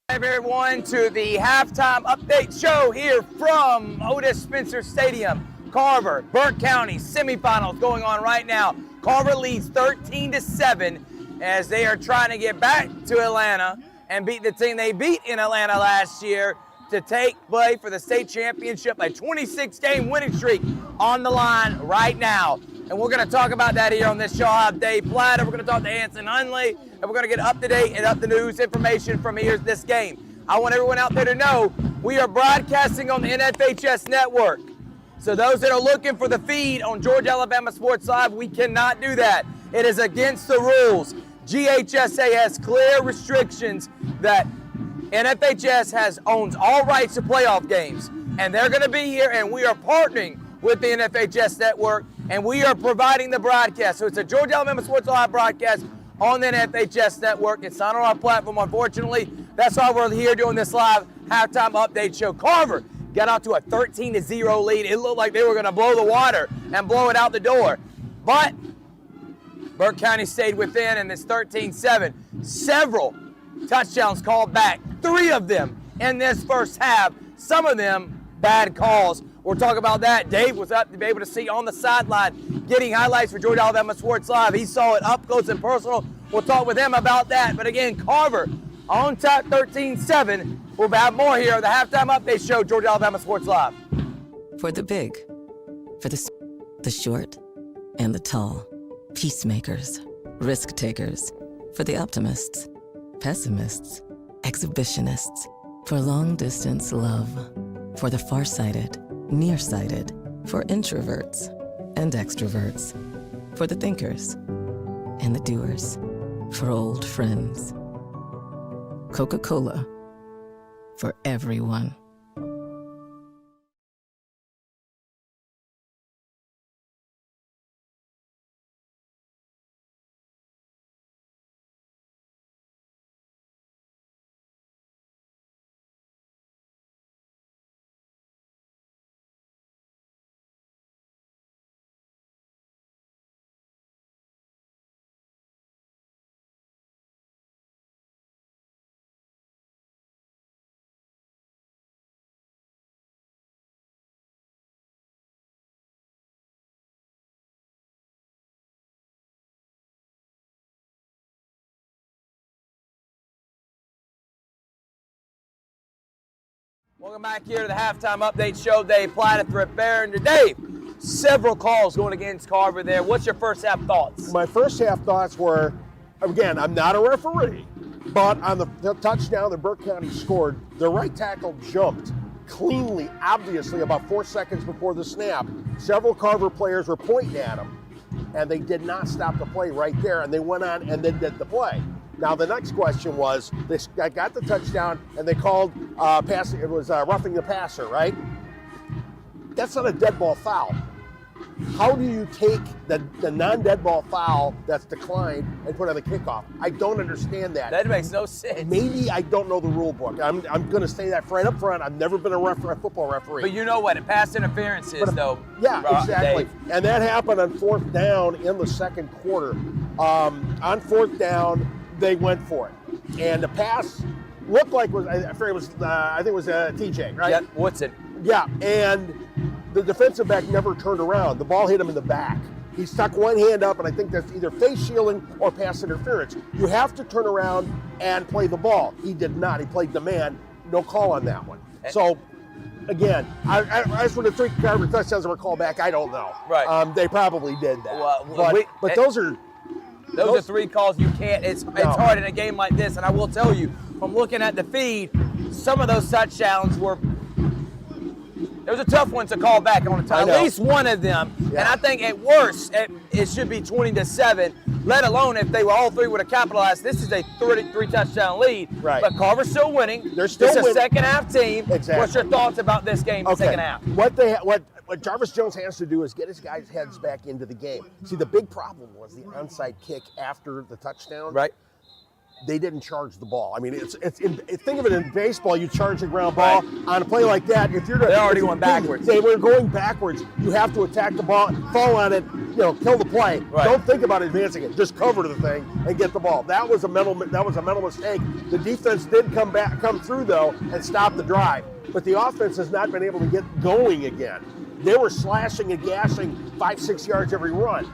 Everyone to the halftime update show here from Otis Spencer Stadium. Carver, Burke County semifinals going on right now. Carver leads 13-7 as they are trying to get back to Atlanta and beat the team they beat in Atlanta last year to play for the state championship. A 26-game winning streak on the line right now. And we're going to talk about that here on this show. I'll have Dave Platter, we're going to talk to Anson Hunley, and we're going to get up-to-date and up-to-news information from this game. I want everyone out there to know we are broadcasting on the NFHS network. So those that are looking for the feed on Georgia Alabama Sports Live, we cannot do that. It is against the rules. GHSA has clear restrictions that NFHS owns all rights to playoff games. And they're going to be here, and we are partnering with the NFHS network, and we are providing the broadcast. So it's a Georgia Alabama Sports Live broadcast on the NFHS network. It's not on our platform, unfortunately. That's why we're here doing this live halftime update show. Carver got out to a 13-0 lead. It looked like they were going to blow the water and blow it out the door. But Burke County stayed within, and it's 13-7. Several touchdowns called back, 3 of them in this first half. Some of them bad calls. We'll talk about that. Dave was up to be able to see on the sideline, getting highlights for Georgia Alabama Sports Live. He saw it up close and personal. We'll talk with him about that. But again, Carver on top 13-7. We'll have more here on the halftime update show, Georgia Alabama Sports Live. For the big, for the short, and the tall. Peacemakers, risk takers. For the optimists, pessimists, exhibitionists. For long distance love. For the farsighted, nearsighted, for introverts and extroverts, for the thinkers and the doers, for old friends. Coca-Cola, for everyone. Welcome back here to the halftime update show. Dave Platt, Thrift Barron. Dave, several calls going against Carver there. What's your first half thoughts? My first half thoughts were, again, I'm not a referee, but on the touchdown that Burke County scored, the right tackle jumped cleanly, obviously, about 4 seconds before the snap. Several Carver players were pointing at him, and they did not stop the play right there, and they went on and then did the play. Now, the next question was, they got the touchdown, and they called passing. It was roughing the passer, right? That's not a dead ball foul. How do you take the non-dead ball foul that's declined and put on the kickoff? I don't understand that. That makes no sense. Maybe I don't know the rule book. I'm going to say that right up front. I've never been a football referee. But you know what? It pass interference is, though. Yeah, exactly. Dave. And that happened on 4th down in the second quarter. On 4th down, they went for it, and the pass looked like I think it was TJ, right? Yeah, Woodson. Yeah, and the defensive back never turned around. The ball hit him in the back. He stuck one hand up, and I think that's either face shielding or pass interference. You have to turn around and play the ball. He did not. He played the man. No call on that one. So, again, as for the 3 Carver touchdowns that were called back, I don't know. Right. They probably did that. Well, but those are... Those are 3 calls you can't. It's hard in a game like this, and I will tell you, from looking at the feed, some of those touchdowns were. It was a tough one to call back on at least one of them, yeah. And I think at worst it should be 20-7. Let alone if they were all 3 would have capitalized. This is a 33 touchdown lead, right? But Carver's still winning. They're still winning. It's a second half team. Exactly. What's your thoughts about this game? The second half. What Jarvis Jones has to do is get his guys' heads back into the game. See, the big problem was the onside kick after the touchdown. Right. they didn't charge the ball. I mean, think of it in baseball. You charge a ground ball on a play like that. If you're they're already going backwards. They were going backwards. You have to attack the ball, fall on it, kill the play. Right. Don't think about advancing it. Just cover the thing and get the ball. That was a mental mistake. The defense did come through though and stop the drive. But the offense has not been able to get going again. They were slashing and gashing 5-6 yards every run.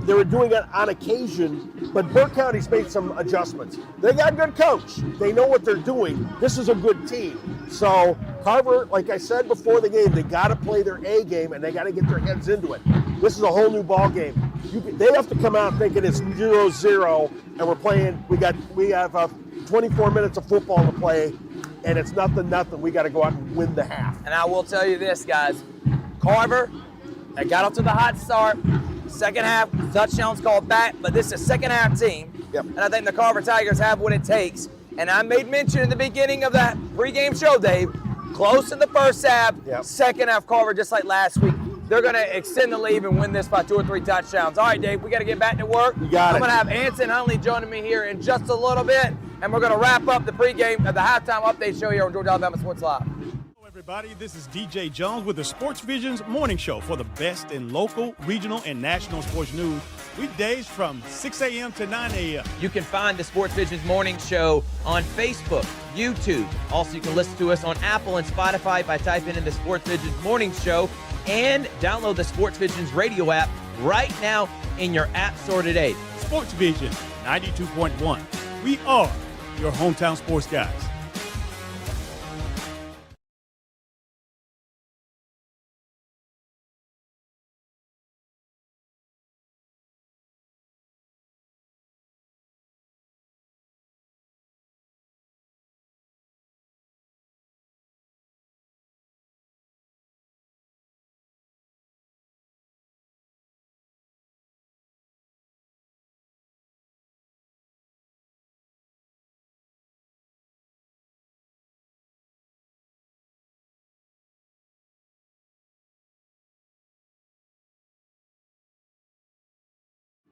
They were doing it on occasion, but Burke County's made some adjustments. They got a good coach. They know what they're doing. This is a good team. So Carver, like I said before the game, they got to play their A game and they got to get their heads into it. This is a whole new ball game. They have to come out thinking it's 0-0 and we're playing. We have 24 minutes of football to play, and it's nothing. We got to go out and win the half. And I will tell you this, guys. Carver, they got off to the hot start. Second half, touchdowns called back, but this is a second half team. Yep. And I think the Carver Tigers have what it takes. And I made mention in the beginning of that pregame show, Dave, close in the first half, Yep. Second half, Carver, just like last week, they're going to extend the lead and win this by 2 or 3 touchdowns. All right, Dave, we got to get back to work. You got it. I'm going to have Anson Huntley joining me here in just a little bit, and we're going to wrap up the pregame, the halftime update show here on Georgia Alabama Sports Live. Everybody, this is DJ Jones with the Sports Vision's morning show for the best in local, regional, and national sports news. Weekdays from 6 a.m. to 9 a.m. You can find the Sports Vision's morning show on Facebook, YouTube. Also, you can listen to us on Apple and Spotify by typing in the Sports Vision's morning show, and download the Sports Vision's radio app right now in your app store today. Sports Vision 92.1. We are your hometown sports guys.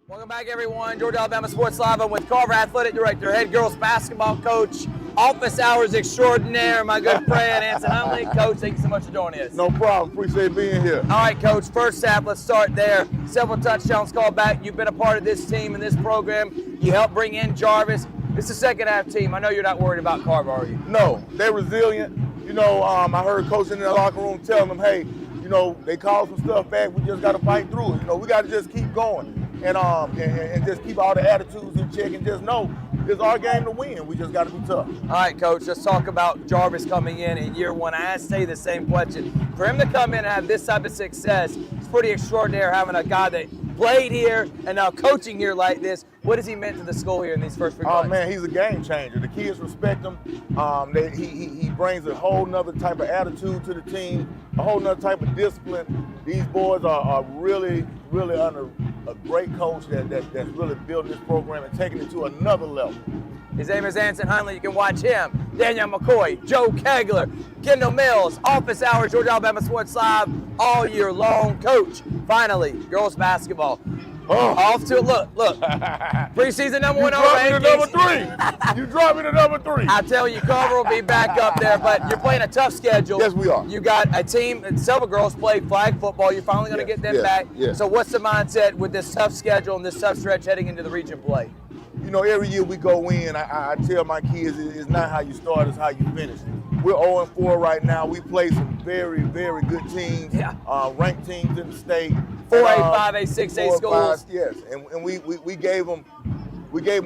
Welcome back, everyone. Georgia Alabama Sports Live. I'm with Carver Athletic Director, head girls basketball coach, office hours extraordinaire, my good friend Anson Huntley. Coach, thank you so much for joining us. No problem. Appreciate being here. All right, Coach. First half, let's start there. Several touchdowns called back. You've been a part of this team and this program. You helped bring in Jarvis. This is a second half team. I know you're not worried about Carver, are you? No, they're resilient. I heard Coach in the locker room telling them, hey, they called some stuff back. We just got to fight through it. We got to just keep going and just keep all the attitudes in check and just know it's our game to win. We just got to be tough. All right, Coach, let's talk about Jarvis coming in year one. I say the same question. For him to come in and have this type of success, it's pretty extraordinary having a guy that played here and now coaching here like this. What has he meant to the school here in these first 3 months? Oh, man, he's a game changer. The kids respect him. He brings a whole nother type of attitude to the team, a whole nother type of discipline. These boys are really, really under a great coach that's really building this program and taking it to another level. His name is Anson Huntley. You can watch him, Daniel McCoy, Joe Kegler, Kendall Mills, Office Hours, Georgia Alabama Sports Live, all year long. Coach, finally, girls basketball. Oh. Off to look. Preseason number 1 rankings. You dropped me to number 3. I tell you, Carver will be back up there, but you're playing a tough schedule. Yes, we are. You got a team, and several girls play flag football. You're finally going to get them back. Yes. So what's the mindset with this tough schedule and this tough stretch heading into the region play? Every year we go in, I tell my kids it's not how you start, it's how you finish. We're 0-4 right now. We play some very, very good teams, ranked teams in the state. 4A, 5A, 6A schools. Yes, and we gave them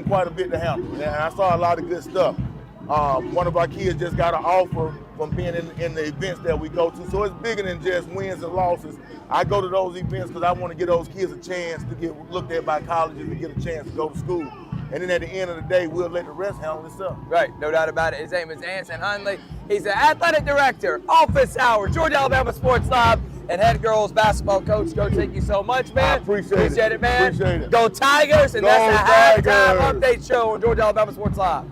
quite a bit to handle, and I saw a lot of good stuff. One of our kids just got an offer from being in the events that we go to, so it's bigger than just wins and losses. I go to those events because I want to give those kids a chance to get looked at by colleges and get a chance to go to school. And then at the end of the day, we'll let the rest handle itself. Right, no doubt about it. His name is Anson Huntley. He's the athletic director, Office Hours, Georgia Alabama Sports Live, and head girls basketball coach. Coach, thank you so much, man. I appreciate it. it, man. Appreciate it. Go Tigers, and Go that's the halftime Tigers. update show on Georgia Alabama Sports Live.